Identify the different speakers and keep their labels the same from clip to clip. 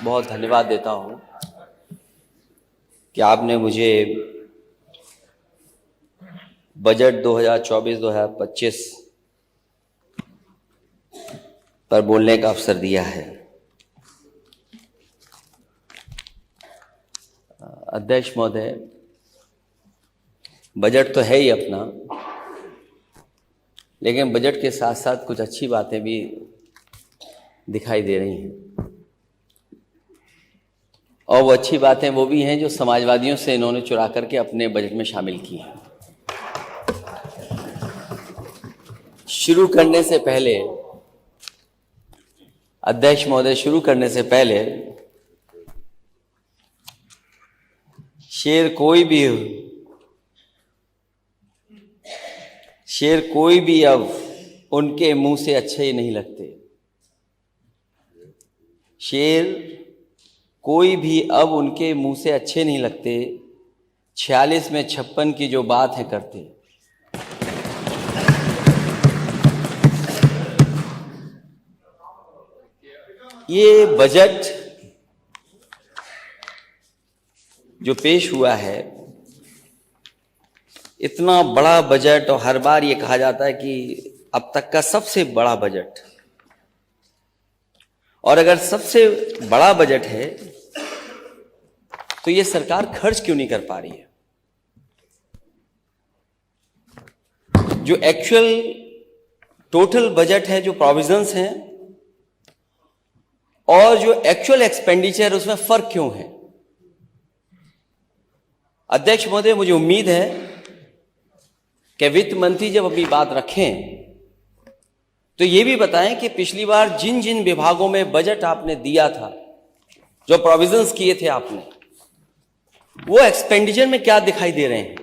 Speaker 1: बहुत धन्यवाद देता हूं कि आपने मुझे बजट 2024-2025 पर बोलने का अवसर दिया है। अध्यक्ष महोदय, बजट तो है ही अपना, लेकिन बजट के साथ साथ कुछ अच्छी बातें भी दिखाई दे रही हैं, और वो अच्छी बातें वो भी हैं जो समाजवादियों से इन्होंने चुरा करके अपने बजट में शामिल की हैं। शुरू करने से पहले, अध्यक्ष महोदय, शुरू करने से पहले शेर कोई भी अब उनके मुंह से अच्छे ही नहीं लगते। शेर कोई भी अब उनके मुंह से अच्छे नहीं लगते। 46 में 56 की जो बात है करते। ये बजट जो पेश हुआ है, इतना बड़ा बजट, और हर बार ये कहा जाता है कि अब तक का सबसे बड़ा बजट, और अगर सबसे बड़ा बजट है तो ये सरकार खर्च क्यों नहीं कर पा रही है? जो एक्चुअल टोटल बजट है, जो प्रोविजंस हैं, और जो एक्चुअल एक्सपेंडिचर, उसमें फर्क क्यों है? अध्यक्ष महोदय, मुझे उम्मीद है कि वित्त मंत्री जब अपनी बात रखें तो ये भी बताएं कि पिछली बार जिन जिन विभागों में बजट आपने दिया था, जो प्रोविजंस किए थे आपने, वो एक्सपेंडिचर में क्या दिखाई दे रहे हैं?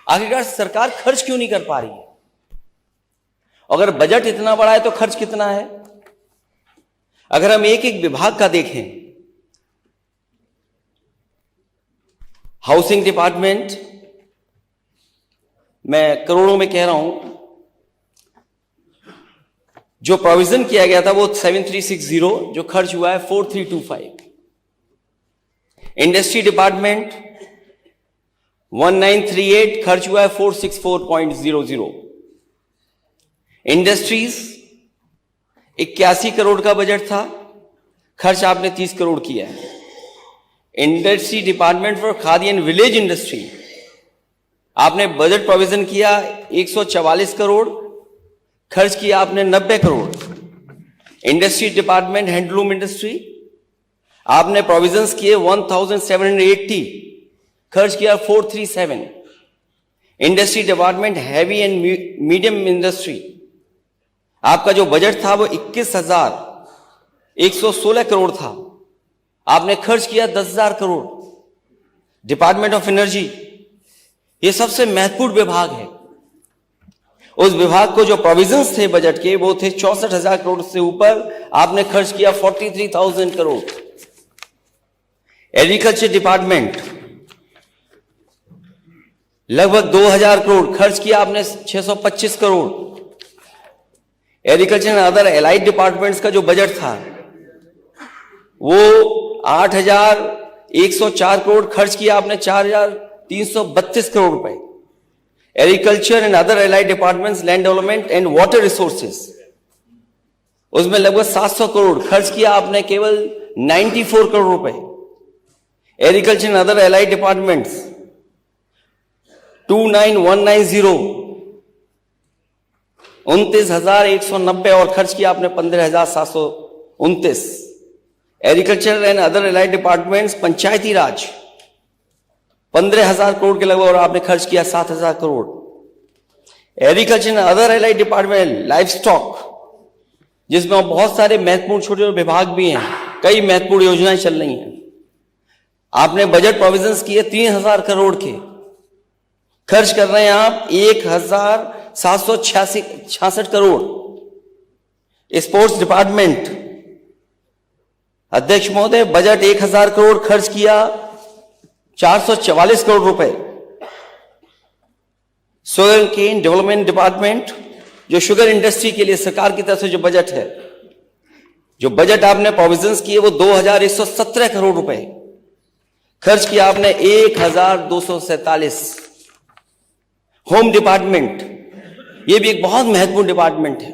Speaker 1: आखिरकार सरकार खर्च क्यों नहीं कर पा रही है? अगर बजट इतना बड़ा है तो खर्च कितना है? अगर हम एक एक विभाग का देखें, हाउसिंग डिपार्टमेंट, मैं करोड़ों में कह रहा हूं, जो प्रोविजन किया गया था वो 7360, जो खर्च हुआ है 4325। इंडस्ट्री डिपार्टमेंट 1938, खर्च हुआ है 464.00। इंडस्ट्रीज 81 करोड़ का बजट था, खर्च आपने 30 करोड़ किया है। Industry department for khadi and village industry, आपने बजट प्रोविजन किया 144 करोड़, खर्च किया आपने 90 crore. Industry department handloom industry, आपने प्रोविजंस किए 1780, खर्च किया 437। Industry department heavy and medium industry, आपका जो बजट था वो 21,116 करोड़ था, आपने खर्च किया 10,000 करोड़। डिपार्टमेंट ऑफ एनर्जी, ये सबसे महत्वपूर्ण विभाग है। उस विभाग को जो प्रोविजंस थे बजट के, वो थे 64,000 करोड़ से ऊपर, आपने खर्च किया 43,000 करोड़। एग्रीकल्चर डिपार्टमेंट लगभग 2,000 करोड़, खर्च किया आपने 625 crore. Agriculture and other allied departments का जो बजट था वो 8,104 करोड़, खर्च किया आपने 4,332 करोड़ रुपए। Agriculture and other allied departments, land development and water resources, उसमें लगभग 700 करोड़, खर्च किया आपने केवल 94 करोड़ रुपए। Agriculture and other allied departments 29190, 29,190, और खर्च किया आपने 15,729। Agriculture and other allied departments Panchayati Raj 15,000 crore के लगभग, और आपने खर्च किया 7,000 crore. Agriculture and other allied department livestock, जिसमें बहुत सारे महत्वपूर्ण छोटे विभाग भी हैं, कई महत्वपूर्ण योजनाएं चल रही हैं, आपने बजट प्रोविजंस किए 3,000 करोड़ के, खर्च कर रहे हैं आप 1,766 करोड़। स्पोर्ट्स डिपार्टमेंट, अध्यक्ष महोदय, बजट 1,000 करोड़, खर्च किया 444 करोड़ रुपए। शुगर केन डेवलपमेंट डिपार्टमेंट, जो शुगर इंडस्ट्री के लिए सरकार की तरफ से जो बजट है, जो बजट आपने प्रोविजंस किए वो 2117 करोड़ रुपए, खर्च किया आपने 1247। होम डिपार्टमेंट, ये भी एक बहुत महत्वपूर्ण डिपार्टमेंट है,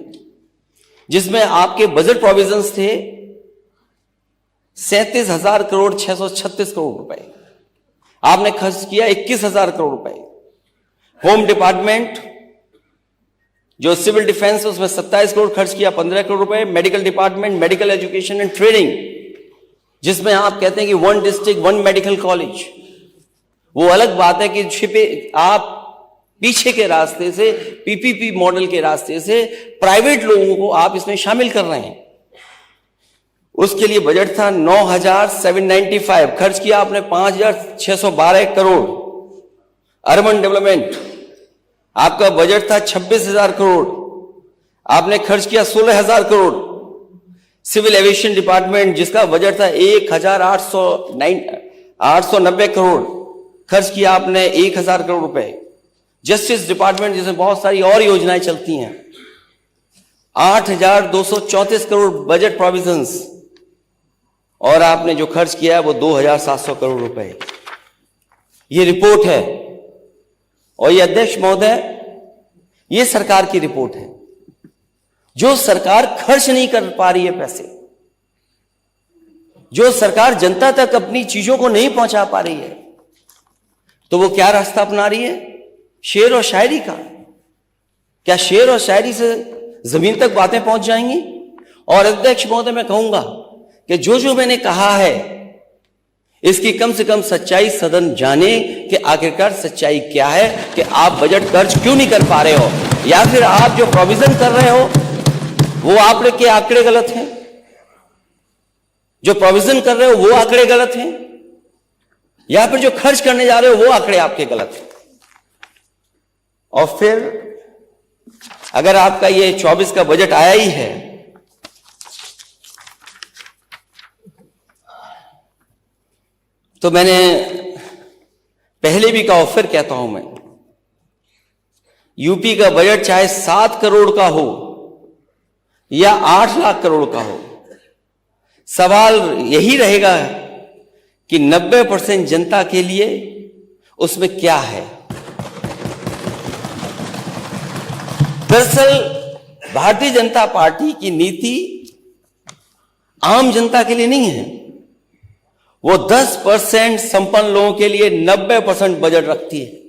Speaker 1: जिसमें आपके बजट प्रोविजंस थे 37,000 करोड़ 636 करोड़ रुपए, आपने खर्च किया 21,000 करोड़ रुपए। होम डिपार्टमेंट जो सिविल डिफेंस उसमें 27 करोड़ खर्च किया, 15 करोड़ रुपए। Medical department, medical education and training, जिसमें आप कहते हैं कि 1 डिस्ट्रिक्ट 1 मेडिकल कॉलेज, वो अलग बात है कि छिपे आप पीछे के रास्ते से, पीपीपी मॉडल के रास्ते से प्राइवेट लोगों को आप इसमें शामिल कर रहे हैं। उसके लिए बजट था 9,795, खर्च किया आपने 5,612 करोड़। अर्बन डेवलपमेंट, आपका बजट था 26,000 करोड़, आपने खर्च किया 16,000 करोड़। सिविल एविएशन डिपार्टमेंट, जिसका बजट था 1,890 करोड़, खर्च किया आपने 1,000 करोड़ रुपए। जस्टिस डिपार्टमेंट, जिसमें बहुत सारी और योजनाएं चलती हैं, 8,234 करोड़ बजट प्रोविजंस, और आपने जो खर्च किया है वो 2,700 करोड़ रुपए। ये रिपोर्ट है, और ये अध्यक्ष महोदय, ये सरकार की रिपोर्ट है। जो सरकार खर्च नहीं कर पा रही है पैसे, जो सरकार जनता तक अपनी चीजों को नहीं पहुंचा पा रही है, तो वो क्या रास्ता अपना रही है? शेर और शायरी का। क्या शेर और शायरी से जमीन तक बातें पहुंच जाएंगी? और अध्यक्ष महोदय, मैं कहूंगा कि जो मैंने कहा है, इसकी कम से कम सच्चाई सदन जाने कि आखिरकार सच्चाई क्या है, कि आप बजट खर्च क्यों नहीं कर पा रहे हो, या फिर आप जो प्रोविजन कर रहे हो वो आपके आंकड़े गलत हैं, जो प्रोविजन कर रहे हो वो आंकड़े गलत हैं, या फिर जो खर्च करने जा रहे हो वो आंकड़े आपके गलत हैं। और फिर अगर आपका ये 24 का बजट आया ही है, तो मैंने पहले भी कहा, फिर कहता हूं मैं, यूपी का बजट चाहे 7 करोड़ का हो या 8 लाख करोड़ का हो, सवाल यही रहेगा कि 90% जनता के लिए उसमें क्या है। दरअसल भारतीय जनता पार्टी की नीति आम जनता के लिए नहीं है, वो 10% संपन्न लोगों के लिए 90% बजट रखती है,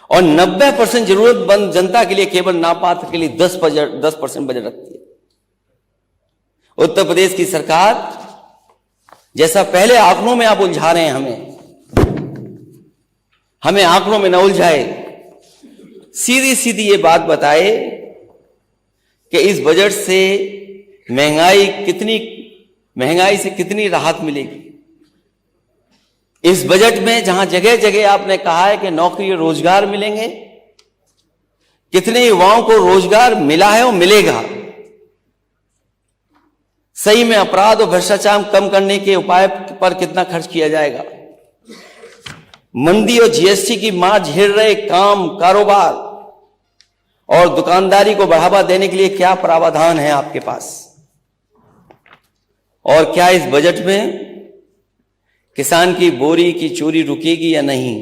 Speaker 1: और 90% जरूरतमंद जनता के लिए, केवल नापात्र के लिए 10% बजट रखती है। उत्तर प्रदेश की सरकार, जैसा पहले आंकड़ों में आप उलझा रहे हैं हमें आंकड़ों में न उलझाए, सीधी सीधी ये बात बताए कि इस बजट से महंगाई से कितनी राहत मिलेगी। इस बजट में जहां जगह जगह आपने कहा है कि नौकरी और रोजगार मिलेंगे, कितने युवाओं को रोजगार मिला है और मिलेगा। सही में अपराध और भ्रष्टाचार कम करने के उपाय पर कितना खर्च किया जाएगा। मंदी और जीएसटी की मार झेल रहे कारोबार और दुकानदारी को बढ़ावा देने के लिए क्या प्रावधान है आपके पास। और क्या इस बजट में किसान की बोरी की चोरी रुकेगी या नहीं,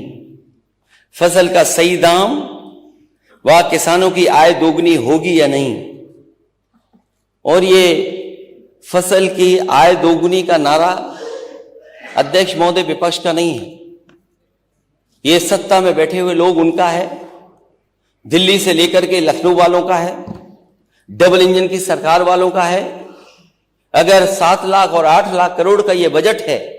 Speaker 1: फसल का सही दाम व किसानों की आय दोगुनी होगी या नहीं। और ये फसल की आय दोगुनी का नारा अध्यक्ष महोदय विपक्ष का नहीं है, ये सत्ता में बैठे हुए लोग उनका है, दिल्ली से लेकर के लखनऊ वालों का है, डबल इंजन की सरकार वालों का है। अगर 7 लाख और 8 लाख करोड़ का ये बजट है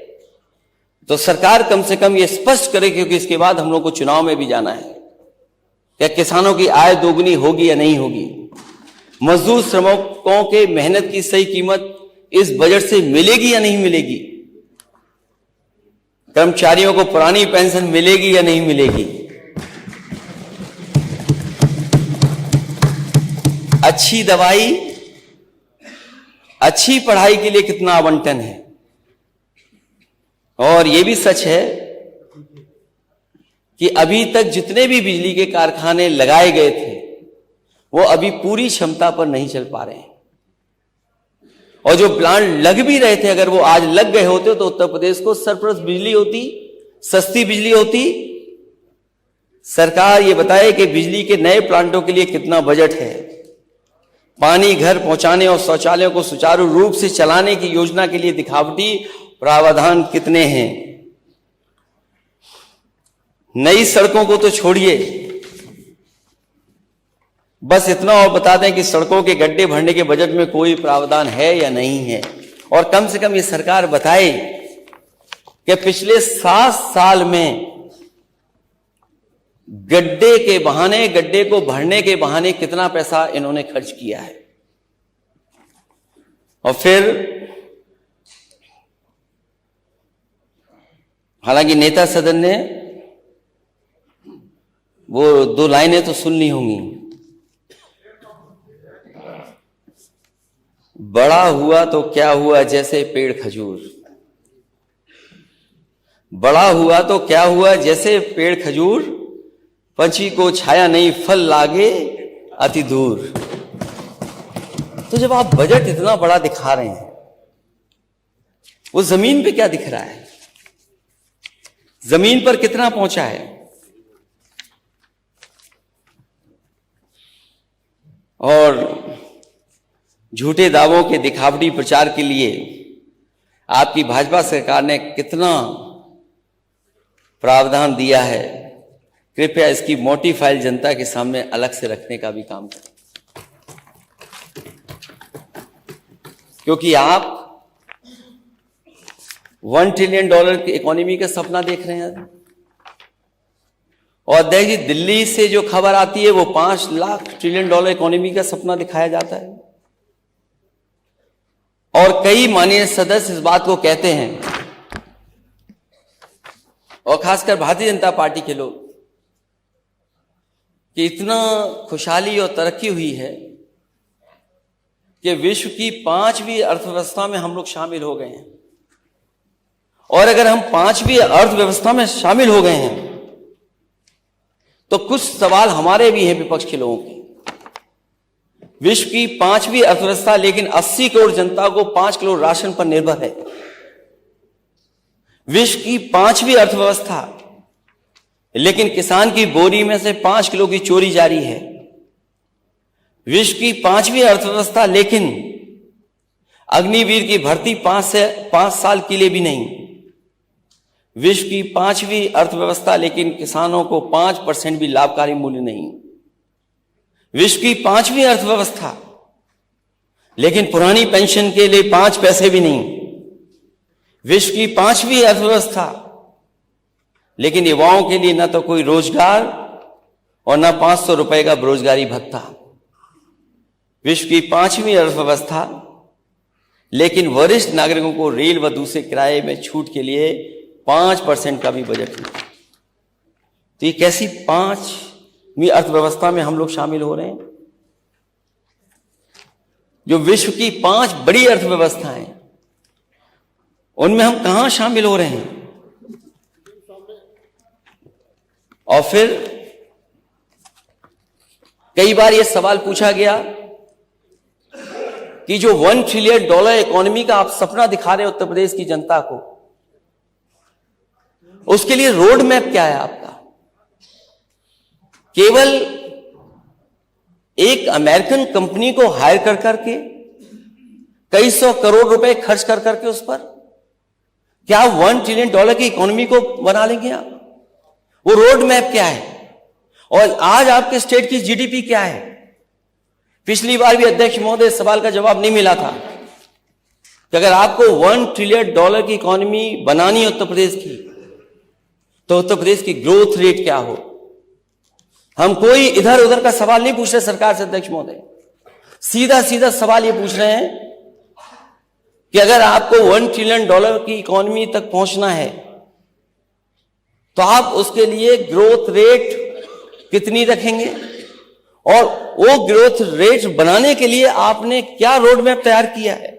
Speaker 1: तो सरकार कम से कम ये स्पष्ट करे, क्योंकि इसके बाद हम लोग को चुनाव में भी जाना है, क्या किसानों की आय दोगुनी होगी या नहीं होगी। मजदूर श्रमिकों के मेहनत की सही कीमत इस बजट से मिलेगी या नहीं मिलेगी। कर्मचारियों को पुरानी पेंशन मिलेगी या नहीं मिलेगी। अच्छी दवाई, अच्छी पढ़ाई के लिए कितना आवंटन है। और यह भी सच है कि अभी तक जितने भी बिजली के कारखाने लगाए गए थे वो अभी पूरी क्षमता पर नहीं चल पा रहे हैं। और जो प्लांट लग भी रहे थे, अगर वो आज लग गए होते तो उत्तर प्रदेश को सरप्लस बिजली होती, सस्ती बिजली होती। सरकार ये बताए कि बिजली के नए प्लांटों के लिए कितना बजट है, पानी घर पहुंचाने और शौचालयों को सुचारू रूप से चलाने की योजना के लिए दिखावटी प्रावधान कितने हैं। नई सड़कों को तो छोड़िए, बस इतना और बता दें कि सड़कों के गड्ढे भरने के बजट में कोई प्रावधान है या नहीं है। और कम से कम ये सरकार बताए कि पिछले 7 साल में गड्ढे के बहाने, गड्ढे को भरने के बहाने कितना पैसा इन्होंने खर्च किया है। और फिर हालांकि नेता सदन ने वो 2 लाइनें तो सुन ली होंगी, बड़ा हुआ तो क्या हुआ जैसे पेड़ खजूर, बड़ा हुआ तो क्या हुआ जैसे पेड़ खजूर, पंछी को छाया नहीं फल लागे अति दूर। तो जब आप बजट इतना बड़ा दिखा रहे हैं, वो जमीन पे क्या दिख रहा है, जमीन पर कितना पहुंचा है। और झूठे दावों के दिखावटी प्रचार के लिए आपकी भाजपा सरकार ने कितना प्रावधान दिया है, कृपया इसकी मोटी फाइल जनता के सामने अलग से रखने का भी काम करें। क्योंकि आप $1 ट्रिलियन की इकोनॉमी का सपना देख रहे हैं। और देखिए, दिल्ली से जो खबर आती है वो $5 लाख ट्रिलियन इकोनॉमी का सपना दिखाया जाता है। और कई माननीय सदस्य इस बात को कहते हैं, और खासकर भारतीय जनता पार्टी के लोग, कि इतना खुशहाली और तरक्की हुई है कि विश्व की 5वीं अर्थव्यवस्था में हम लोग शामिल हो गए हैं। और अगर हम 5वीं अर्थव्यवस्था में शामिल हो गए हैं तो कुछ सवाल हमारे भी हैं विपक्ष के लोगों के। विश्व की 5वीं अर्थव्यवस्था, लेकिन 80 करोड़ जनता को 5 किलो राशन पर निर्भर है। विश्व की 5वीं अर्थव्यवस्था, लेकिन किसान की बोरी में से 5 किलो की चोरी जारी है। विश्व की 5वीं अर्थव्यवस्था, लेकिन अग्निवीर की भर्ती 5 साल के लिए भी नहीं। विश्व की 5वीं अर्थव्यवस्था, लेकिन किसानों को 5% भी लाभकारी मूल्य नहीं। विश्व की 5वीं अर्थव्यवस्था, लेकिन पुरानी पेंशन के लिए 5 पैसे भी नहीं। विश्व की 5वीं अर्थव्यवस्था, लेकिन युवाओं के लिए न तो कोई रोजगार और न 500 रुपए का बेरोजगारी भत्ता। विश्व की 5वीं अर्थव्यवस्था, लेकिन वरिष्ठ नागरिकों को रेल व दूसरे किराए में छूट के लिए 5% का भी बजट नहीं। तो ये कैसी 5वीं अर्थव्यवस्था में हम लोग शामिल हो रहे हैं? जो विश्व की 5 बड़ी अर्थव्यवस्थाएं, उनमें हम कहां शामिल हो रहे हैं? और फिर कई बार यह सवाल पूछा गया कि जो $1 ट्रिलियन इकोनॉमी का आप सपना दिखा रहे हैं उत्तर प्रदेश की जनता को, उसके लिए रोड मैप क्या है आपका? केवल एक अमेरिकन कंपनी को हायर कर करके कई सौ करोड़ रुपए खर्च कर करके उस पर क्या $1 ट्रिलियन की इकोनॉमी को बना लेंगे आप? वो रोड मैप क्या है? और आज आपके स्टेट की जीडीपी क्या है? पिछली बार भी अध्यक्ष महोदय सवाल का जवाब नहीं मिला था कि अगर आपको $1 ट्रिलियन की इकोनॉमी बनानी है उत्तर प्रदेश की, तो उत्तर प्रदेश की ग्रोथ रेट क्या हो। हम कोई इधर उधर का सवाल नहीं पूछ रहे सरकार से अध्यक्ष महोदय, सीधा सीधा सवाल ये पूछ रहे हैं कि अगर आपको $1 ट्रिलियन की इकोनॉमी तक पहुंचना है तो आप उसके लिए ग्रोथ रेट कितनी रखेंगे, और वो ग्रोथ रेट बनाने के लिए आपने क्या रोड मैप तैयार किया है?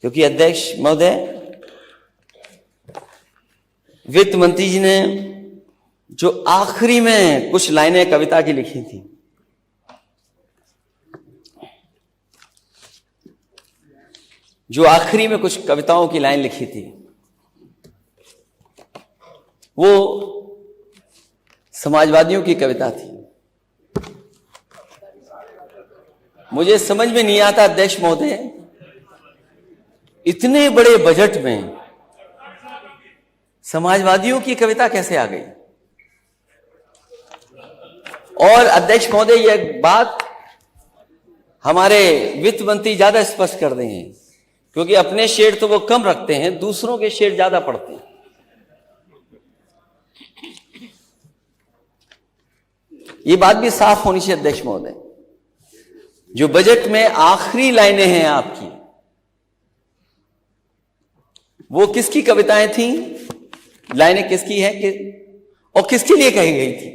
Speaker 1: क्योंकि अध्यक्ष महोदय, वित्त मंत्री जी ने जो आखिरी में कुछ लाइनें कविता की लिखी थी, जो आखिरी में कुछ कविताओं की लाइन लिखी थी, वो समाजवादियों की कविता थी। मुझे समझ में नहीं आता अध्यक्ष महोदय, इतने बड़े बजट में समाजवादियों की कविता कैसे आ गई। और अध्यक्ष महोदय, यह बात हमारे वित्त मंत्री ज्यादा स्पष्ट कर रहे हैं, क्योंकि अपने शेयर तो वो कम रखते हैं, दूसरों के शेयर ज्यादा पड़ते हैं। ये बात भी साफ होनी चाहिए अध्यक्ष महोदय। जो बजट में आखिरी लाइनें हैं आपकी, वो किसकी कविताएं थी, लाइनें किसकी हैं और किसके लिए कही गई थी।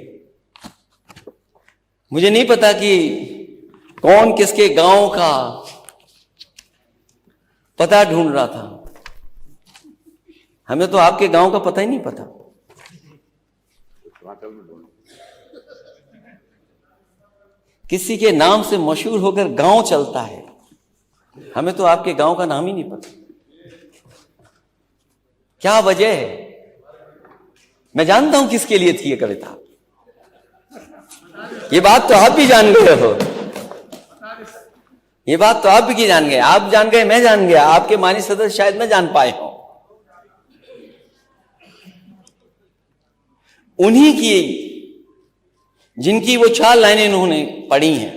Speaker 1: मुझे नहीं पता कि कौन किसके गांव का पता ढूंढ रहा था। हमें तो आपके गांव का पता ही नहीं पता। किसी के नाम से मशहूर होकर गांव चलता है, हमें तो आपके गांव का नाम ही नहीं पता। क्या वजह है? मैं जानता हूं किसके लिए थी ये कविता। ये बात तो आप भी जान गए हो, ये बात तो आप भी जान गए। आप जान गए, मैं जान गया, आपके माननीय सदस्य शायद न जान पाए हो। उन्हीं की जिनकी वो 4 लाइनें इन्होंने पढ़ी हैं,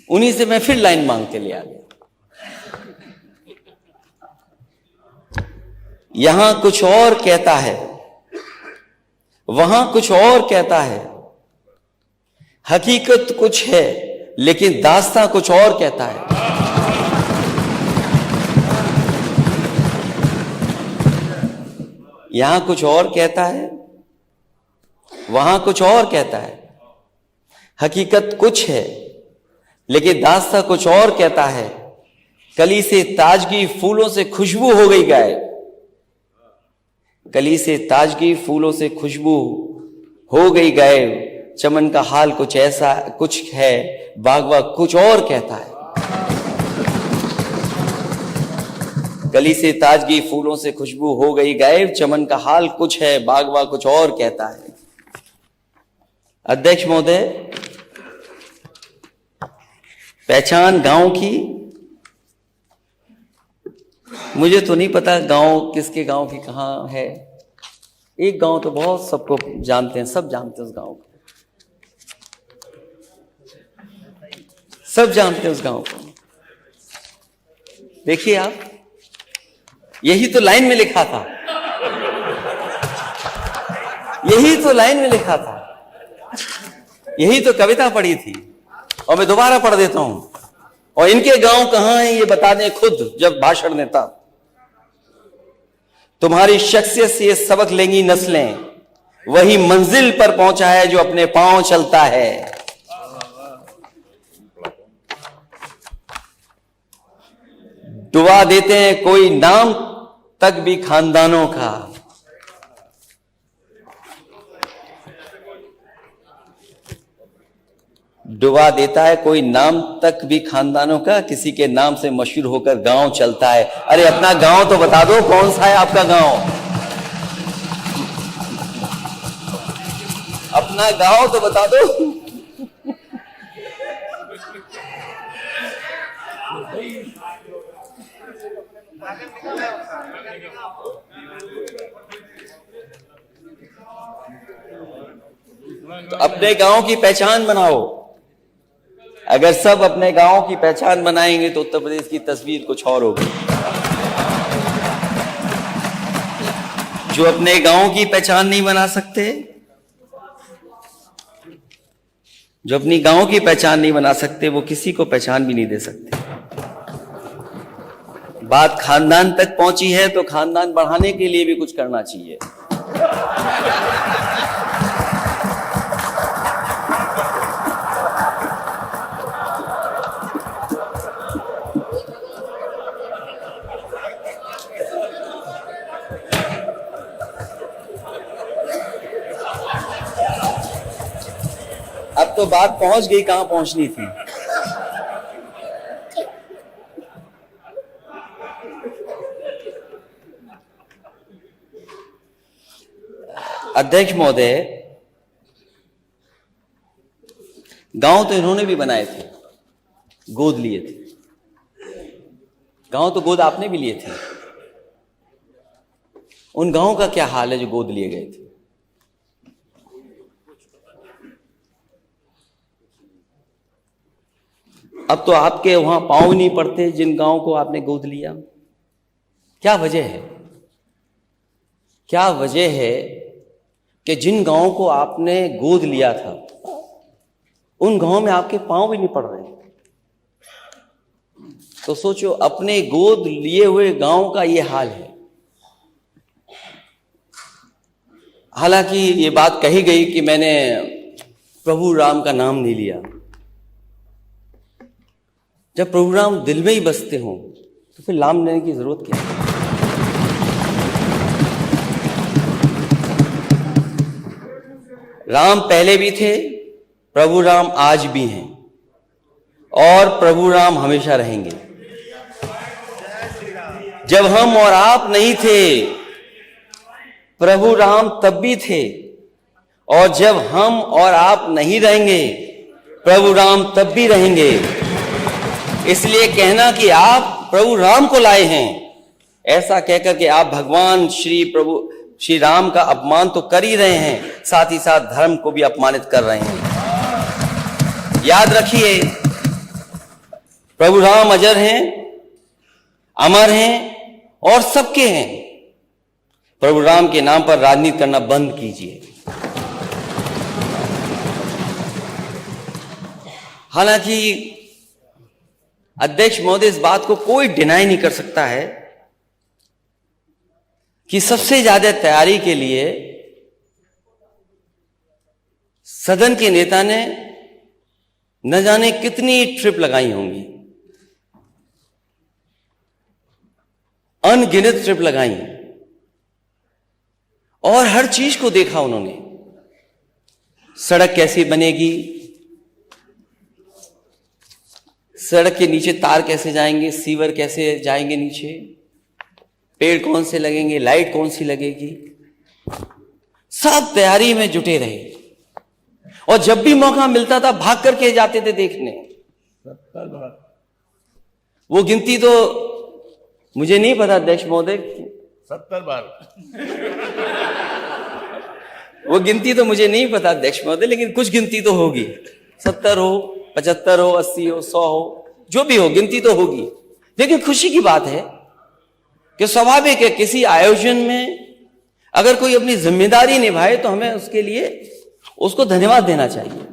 Speaker 1: उन्हीं से मैं फिर लाइन मांग के ले आ गया। यहां कुछ और कहता है, वहां कुछ और कहता है, हकीकत कुछ है लेकिन दास्तां कुछ और कहता है। यहां कुछ और कहता है, वहां कुछ और कहता है, हकीकत कुछ है लेकिन दास्तां कुछ और कहता है। कली से ताजगी फूलों से खुशबू हो गई गायब, कली से ताजगी फूलों से खुशबू हो गई गायब। चमन का हाल कुछ ऐसा कुछ है, बागवा कुछ और कहता है। कली से ताजगी फूलों से खुशबू हो गई गायब, चमन का हाल कुछ है, बागवा कुछ और कहता है। अध्यक्ष महोदय, पहचान गांव की, मुझे तो नहीं पता गांव किसके गांव की कहां है। एक गांव तो बहुत सबको जानते हैं, सब जानते हैं उस गांव को, सब जानते हैं उस गांव को। देखिए आप, यही तो लाइन में लिखा था, यही तो लाइन में लिखा था, यही तो कविता पढ़ी थी। और मैं दोबारा पढ़ देता हूं। और इनके गांव कहां हैं ये बता दें खुद जब भाषण देता। तुम्हारी शख्सियत से ये सबक लेंगी नस्लें, वही मंजिल पर पहुंचा है जो अपने पांव चलता है। डुबा देते हैं कोई नाम तक भी खानदानों का, डुबा देता है कोई नाम तक भी खानदानों का, किसी के नाम से मशहूर होकर गांव चलता है। अरे अपना गांव तो बता दो, कौन सा है आपका गांव? अपना गांव तो बता दो। तो अपने गांव की पहचान बनाओ। अगर सब अपने गांव की पहचान बनाएंगे तो उत्तर प्रदेश की तस्वीर कुछ और होगी। जो अपने गांव की पहचान नहीं बना सकते, जो अपनी गांव की पहचान नहीं बना सकते, वो किसी को पहचान भी नहीं दे सकते। बात खानदान तक पहुंची है तो खानदान बढ़ाने के लिए भी कुछ करना चाहिए। अब तो बात पहुंच गई कहां पहुंचनी थी। अध्यक्ष महोदय, गांव तो इन्होंने भी बनाए थे, गोद लिए थे। गांव तो गोद आपने भी लिए थे। उन गांवों का क्या हाल है जो गोद लिए गए थे? अब तो आपके वहां पांव नहीं पड़ते जिन गांवों को आपने गोद लिया। क्या वजह है? क्या वजह है कि जिन गांवों को आपने गोद लिया था उन गांवों में आपके पांव भी नहीं पड़ रहे? तो सोचो, अपने गोद लिए हुए गांव का ये हाल है। हालांकि ये बात कही गई कि मैंने प्रभु राम का नाम नहीं लिया। जब प्रभु राम दिल में ही बसते हो तो फिर नाम लेने की जरूरत क्या है? राम पहले भी थे, प्रभु राम आज भी हैं और प्रभु राम हमेशा रहेंगे। जब हम और आप नहीं थे, प्रभु राम तब भी थे, और जब हम और आप नहीं रहेंगे, प्रभु राम तब भी रहेंगे। इसलिए कहना कि आप प्रभु राम को लाए हैं, ऐसा कहकर के आप भगवान श्री राम का अपमान तो कर ही रहे हैं, साथ ही साथ धर्म को भी अपमानित कर रहे हैं। याद रखिए, प्रभु राम अजर हैं, अमर हैं और सबके हैं। प्रभु राम के नाम पर राजनीति करना बंद कीजिए। हालांकि अध्यक्ष महोदय, इस बात को कोई डिनाई नहीं कर सकता है कि सबसे ज्यादा तैयारी के लिए सदन के नेता ने न जाने कितनी ट्रिप लगाई होंगी, अनगिनत ट्रिप लगाई, और हर चीज को देखा उन्होंने। सड़क कैसे बनेगी, सड़क के नीचे तार कैसे जाएंगे, सीवर कैसे जाएंगे नीचे, पेड़ कौन से लगेंगे, लाइट कौन सी लगेगी, सब तैयारी में जुटे रहे। और जब भी मौका मिलता था भाग करके जाते थे देखने। वो गिनती तो मुझे नहीं पता अध्यक्ष महोदय,
Speaker 2: 70 बार।
Speaker 1: वो गिनती तो मुझे नहीं पता अध्यक्ष महोदय, लेकिन कुछ गिनती तो होगी। 70 हो, 75 हो, 80 हो, 100 हो, जो भी हो, गिनती तो होगी। लेकिन खुशी की बात है कि स्वाभाविक है, किसी आयोजन में अगर कोई अपनी जिम्मेदारी निभाए तो हमें उसके लिए उसको धन्यवाद देना चाहिए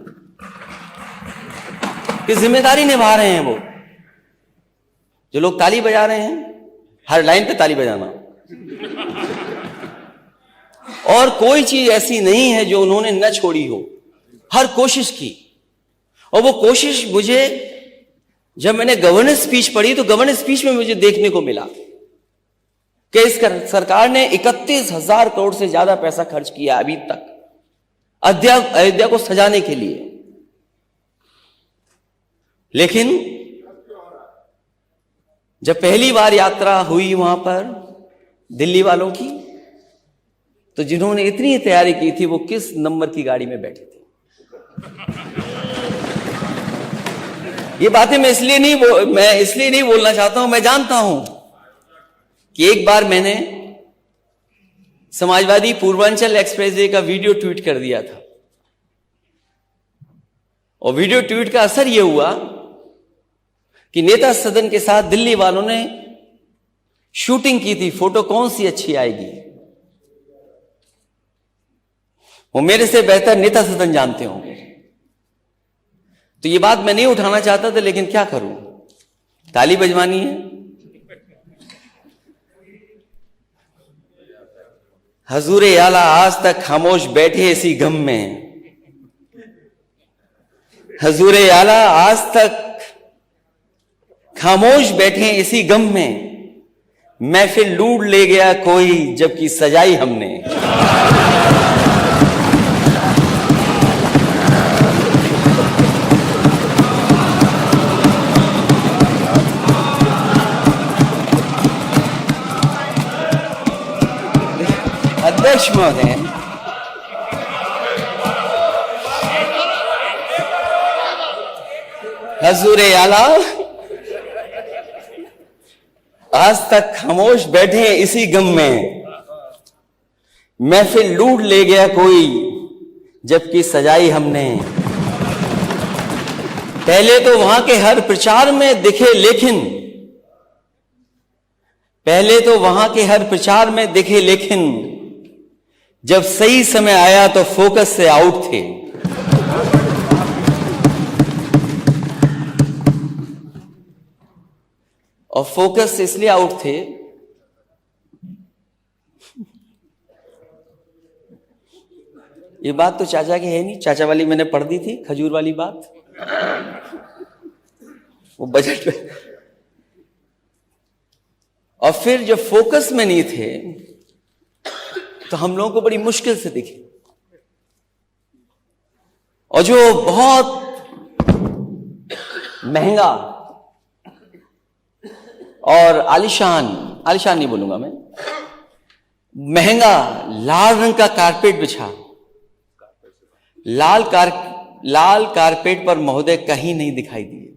Speaker 1: कि जिम्मेदारी निभा रहे हैं। वो जो लोग ताली बजा रहे हैं, हर लाइन पे ताली बजाना, और कोई चीज ऐसी नहीं है जो उन्होंने न छोड़ी हो, हर कोशिश की। और वो कोशिश मुझे, जब मैंने गवर्नेंस स्पीच पढ़ी तो गवर्नेंस स्पीच में मुझे देखने को मिला कि इस सरकार ने 31,000 करोड़ से ज्यादा पैसा खर्च किया अभी तक अयोध्या को सजाने के लिए। लेकिन जब पहली बार यात्रा हुई वहां पर दिल्ली वालों की, तो जिन्होंने इतनी तैयारी की थी वो किस नंबर की गाड़ी में बैठे थे? ये बातें मैं इसलिए नहीं बोलना चाहता हूं। मैं जानता हूं कि एक बार मैंने समाजवादी पूर्वांचल एक्सप्रेसवे का वीडियो ट्वीट कर दिया था, और वीडियो ट्वीट का असर यह हुआ कि नेता सदन के साथ दिल्ली वालों ने शूटिंग की थी, फोटो कौन सी अच्छी आएगी। वो मेरे से बेहतर नेता सदन जानते होंगे। तो ये बात मैं नहीं उठाना चाहता था, लेकिन क्या करूं, ताली बजवानी है। हजूरे आला आज तक खामोश बैठे इसी गम में, हजूरे आला आज तक खामोश बैठे इसी गम में, महफिल लूट ले गया कोई जबकि सजाई हमने। अध्यक्ष महोदय, हजूर आला आज तक खामोश बैठे हैं इसी गम में, महफिल लूट ले गया कोई जबकि सजाई हमने। पहले तो वहां के हर प्रचार में दिखे लेकिन, पहले तो वहां के हर प्रचार में दिखे लेकिन जब सही समय आया तो फोकस से आउट थे। और फोकस से इसलिए आउट थे ये बात तो चाचा की है नहीं, चाचा वाली मैंने पढ़ दी थी, खजूर वाली बात वो बजट में। और फिर जब फोकस में नहीं थे तो हम लोगों को बड़ी मुश्किल से दिखे। और जो बहुत महंगा और आलिशान, आलिशान नहीं बोलूंगा मैं, महंगा लाल रंग का कारपेट बिछा, लाल कारपेट पर महोदय कहीं नहीं दिखाई दिए।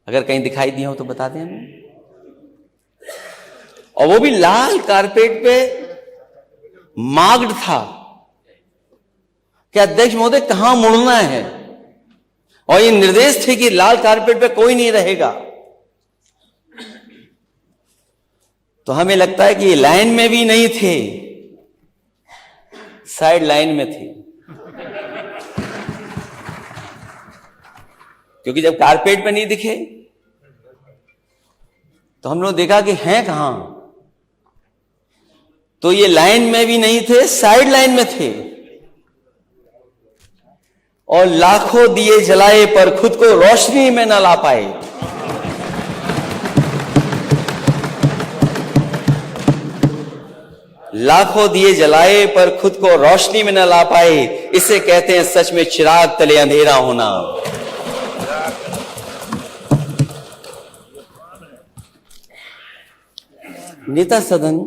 Speaker 1: अगर कहीं दिखाई दिए हो तो बता दें हमें। और वो भी लाल कारपेट पे मार्क्ड था कि अध्यक्ष महोदय कहां मुड़ना है, और ये निर्देश थे कि लाल कारपेट पे कोई नहीं रहेगा। तो हमें लगता है कि ये लाइन में भी नहीं थे, साइड लाइन में थे। क्योंकि जब कारपेट पे नहीं दिखे तो हम लोग देखा कि हैं कहां, तो ये लाइन में भी नहीं थे, साइड लाइन में थे। और लाखों दिए जलाए पर खुद को रोशनी में न ला पाए। लाखों दिए जलाए पर खुद को रोशनी में न ला पाए, इसे कहते हैं सच में चिराग तले अंधेरा होना। नेता सदन,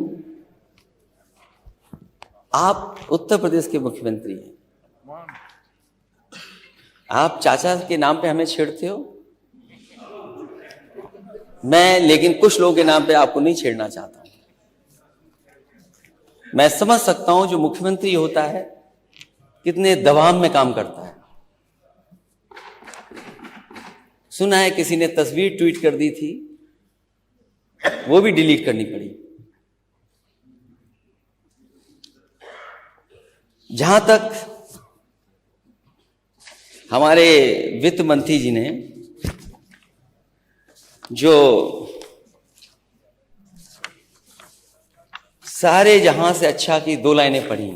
Speaker 1: आप उत्तर प्रदेश के मुख्यमंत्री हैं, आप चाचा के नाम पे हमें छेड़ते हो। मैं लेकिन कुछ लोगों के नाम पे आपको नहीं छेड़ना चाहता हूं। मैं समझ सकता हूं जो मुख्यमंत्री होता है कितने दबाव में काम करता है। सुना है किसी ने तस्वीर ट्वीट कर दी थी, वो भी डिलीट करनी पड़ी। जहां तक हमारे वित्त मंत्री जी ने जो सारे जहां से अच्छा की 2 लाइनें पढ़ी,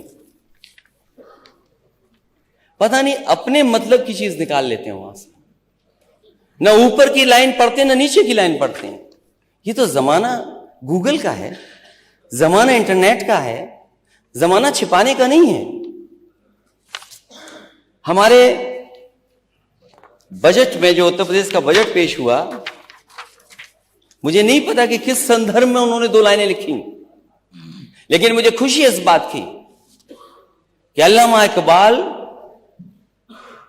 Speaker 1: पता नहीं अपने मतलब की चीज निकाल लेते हैं वहां से। न ऊपर की लाइन पढ़ते न नीचे की लाइन पढ़ते हैं। ये तो जमाना गूगल का है, जमाना इंटरनेट का है, जमाना छिपाने का नहीं है। हमारे बजट में जो उत्तर प्रदेश का बजट पेश हुआ, मुझे नहीं पता कि किस संदर्भ में उन्होंने 2 लाइनें लिखी, लेकिन मुझे खुशी इस बात की कि अल्लामा इकबाल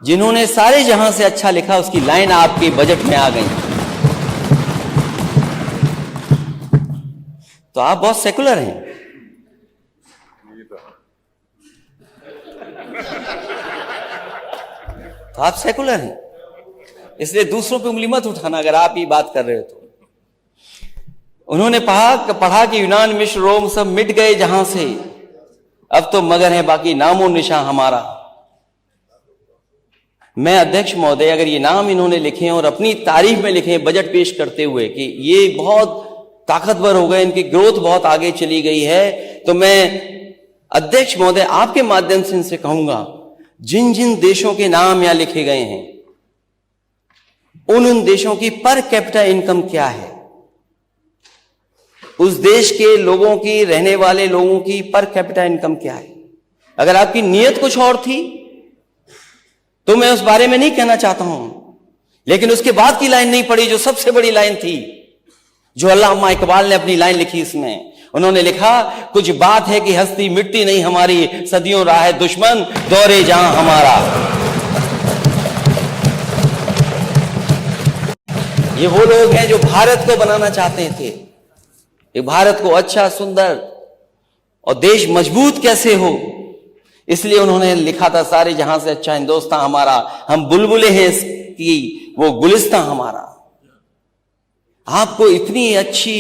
Speaker 1: जिन्होंने सारे जहां से अच्छा लिखा, उसकी लाइन आपके बजट में आ गई। तो आप बहुत सेकुलर हैं। तो आप सेकुलर हैं, इसलिए दूसरों पे उंगली मत उठाना अगर आप ही बात कर रहे हो तो। उन्होंने पढ़ा कि यूनान, मिस्र, रोम सब मिट गए जहां से, अब तो मगर है बाकी नामो निशान हमारा। मैं अध्यक्ष महोदय, अगर ये नाम इन्होंने लिखे हैं और अपनी तारीफ में लिखे हैं बजट पेश करते हुए कि ये बहुत ताकतवर हो गए, इनकी ग्रोथ बहुत आगे चली गई है, तो मैं अध्यक्ष महोदय आपके माध्यम से इनसे कहूंगा, जिन जिन देशों के नाम यहां लिखे गए हैं उन देशों की पर कैपिटा इनकम क्या है, उस देश के लोगों की, रहने वाले लोगों की पर कैपिटा इनकम क्या है। अगर आपकी नीयत कुछ और थी तो मैं उस बारे में नहीं कहना चाहता हूं, लेकिन उसके बाद की लाइन नहीं पढ़ी जो सबसे बड़ी लाइन थी, जो अल्लामा इकबाल ने अपनी लाइन लिखी। इसमें उन्होंने लिखा, कुछ बात है कि हस्ती मिटती नहीं हमारी, सदियों राह दुश्मन दौरे जहां हमारा। ये वो लोग हैं जो भारत को बनाना चाहते थे, ये भारत को अच्छा, सुंदर और देश मजबूत कैसे हो, इसलिए उन्होंने लिखा था सारे जहां से अच्छा हिंदुस्तान हमारा, हम बुलबुले हैं इसकी, वो गुलिस्तान हमारा। आपको इतनी अच्छी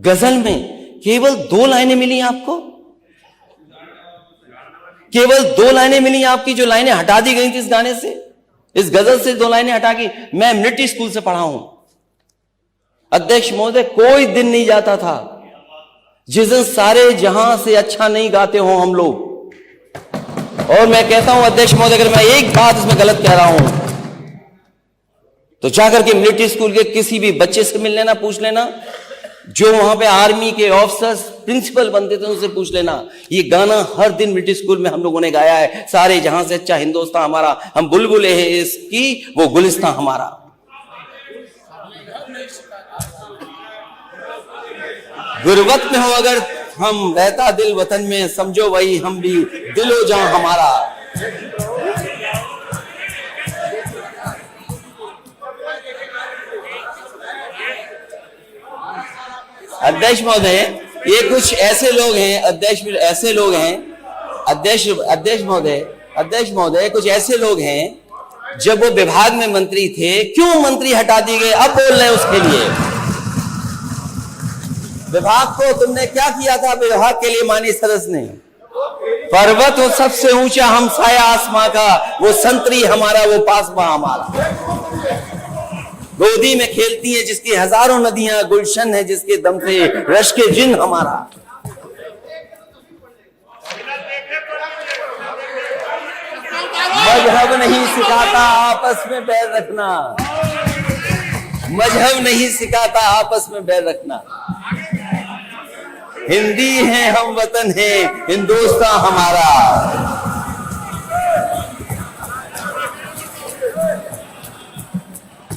Speaker 1: गजल में केवल 2 लाइनें मिली आपको, केवल 2 लाइनें मिली आपकी, जो लाइनें हटा दी गई थी इस गाने से, इस गजल से 2 लाइनें हटा के। मैं मिलिट्री स्कूल से पढ़ा हूं अध्यक्ष महोदय, कोई दिन नहीं जाता था जिस दिन सारे जहां से अच्छा नहीं गाते हो हम लोग। और मैं कहता हूं अध्यक्ष महोदय, अगर मैं एक बात इसमें गलत कह रहा हूं तो जाकर के मिलिट्री स्कूल के किसी भी बच्चे से मिल लेना, पूछ लेना, जो वहां पे आर्मी के ऑफिसर्स प्रिंसिपल बनते थे उनसे पूछ लेना। ये गाना हर दिन मिलिट्री स्कूल में हम लोगों ने गाया है, सारे जहां से अच्छा हिंदुस्तान हमारा, हम बुलबुले हैं इसकी, वो गुलिस्तान हमारा। गुरबत में हो अगर हम, रहता दिल वतन में, समझो वही हम भी, दिलो जान हमारा। अध्यक्ष महोदय, ये कुछ ऐसे लोग हैं अध्यक्ष महोदय कुछ ऐसे लोग हैं, जब वो विभाग में मंत्री थे, क्यों मंत्री हटा दिए गए, अब बोल रहे हैं उसके लिए। विभाग को तुमने क्या किया था विभाग के लिए माननीय सदस्य ने? पर्वत हो सबसे ऊंचा हमसाया आसमां का, वो संतरी हमारा, वो पासबा हमारा। गोदी में खेलती है जिसकी हजारों नदियां, गुलशन है जिसके दम से रश के जिन हमारा। मजहब नहीं सिखाता आपस में बैर रखना, मजहब नहीं सिखाता आपस में बैर रखना। हिंदी है हम वतन है हिंदुस्तान हमारा।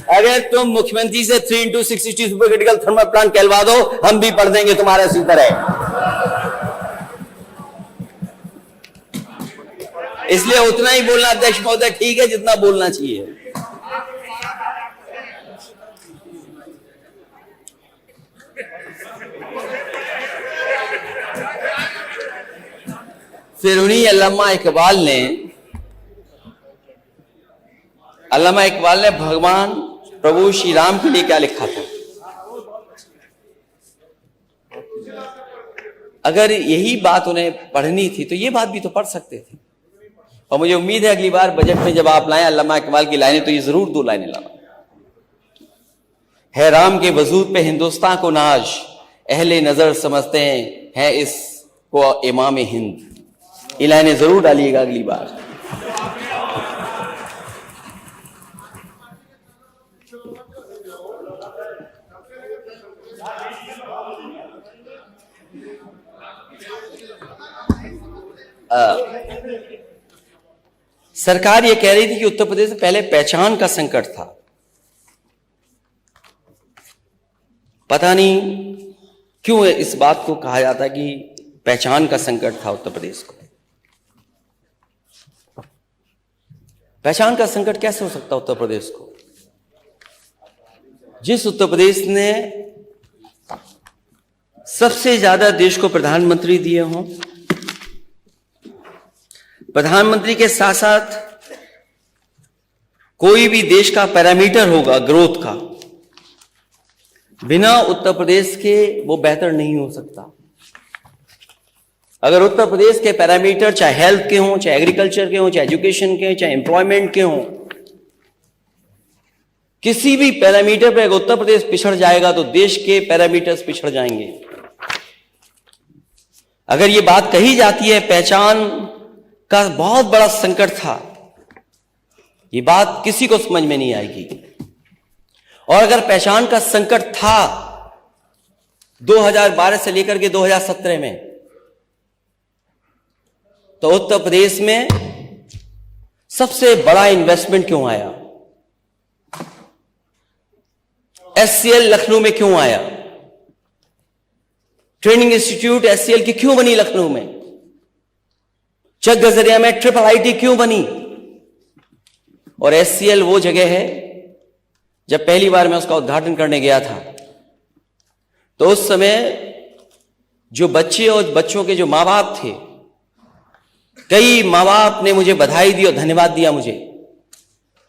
Speaker 1: अगर तुम मुख्यमंत्री से 3x60 supercritical thermal plant कहलवा दो, हम भी पढ़ देंगे तुम्हारे इसी तरह। इसलिए उतना ही बोलना अध्यक्ष महोदय ठीक है जितना बोलना चाहिए। फिर उन्हीं अल्लामा इकबाल ने भगवान प्रभु श्री राम के लिए क्या लिखा था? अगर यही बात उन्हें पढ़नी थी तो ये बात भी तो पढ़ सकते थे। और मुझे उम्मीद है अगली बार बजट में जब आप लाएं अल्लामा इकबाल की लाइनें, तो ये जरूर 2 लाइनें लाना। है राम के वजूद पे हिंदुस्तान को नाज, अहले नजर समझते हैं इसको इमाम हिंद। ये लाइनें जरूर डालिएगा अगली बार। सरकार ये कह रही थी कि उत्तर प्रदेश में पहले पहचान का संकट था। पता नहीं क्यों इस बात को कहा जाता है कि पहचान का संकट था उत्तर प्रदेश को। पहचान का संकट कैसे हो सकता उत्तर प्रदेश को? जिस उत्तर प्रदेश ने सबसे ज्यादा देश को प्रधानमंत्री दिए हों, प्रधानमंत्री के साथ साथ कोई भी देश का पैरामीटर होगा ग्रोथ का, बिना उत्तर प्रदेश के वो बेहतर नहीं हो सकता। अगर उत्तर प्रदेश के पैरामीटर चाहे हेल्थ के हों, चाहे एग्रीकल्चर के हों, चाहे एजुकेशन के हों, चाहे एम्प्लॉयमेंट के हों, किसी भी पैरामीटर पर अगर उत्तर प्रदेश पिछड़ जाएगा तो देश के पैरामीटर्स पिछड़ जाएंगे। अगर ये बात कही जाती है पहचान का बहुत बड़ा संकट था, ये बात किसी को समझ में नहीं आएगी। और अगर पहचान का संकट था 2012 से लेकर के 2017 में, तो उत्तर प्रदेश में सबसे बड़ा इन्वेस्टमेंट क्यों आया? एचसीएल लखनऊ में क्यों आया? ट्रेनिंग इंस्टीट्यूट एचसीएल की क्यों बनी लखनऊ में? चक गजरिया में ट्रिपल आईटी क्यों बनी? और एचसीएल वो जगह है जब पहली बार मैं उसका उद्घाटन करने गया था तो उस समय जो बच्चे और बच्चों के जो माँ बाप थे, कई माँ बाप ने मुझे बधाई दी और धन्यवाद दिया मुझे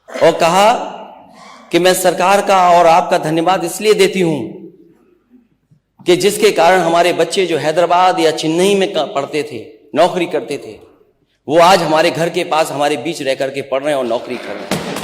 Speaker 1: और कहा कि मैं सरकार का और आपका धन्यवाद इसलिए देती हूं कि जिसके कारण हमारे बच्चे जो हैदराबाद या चेन्नई में पढ़ते थे, नौकरी करते थे, वो आज हमारे घर के पास हमारे बीच रह करके पढ़ रहे हैं और नौकरी कर रहे हैं।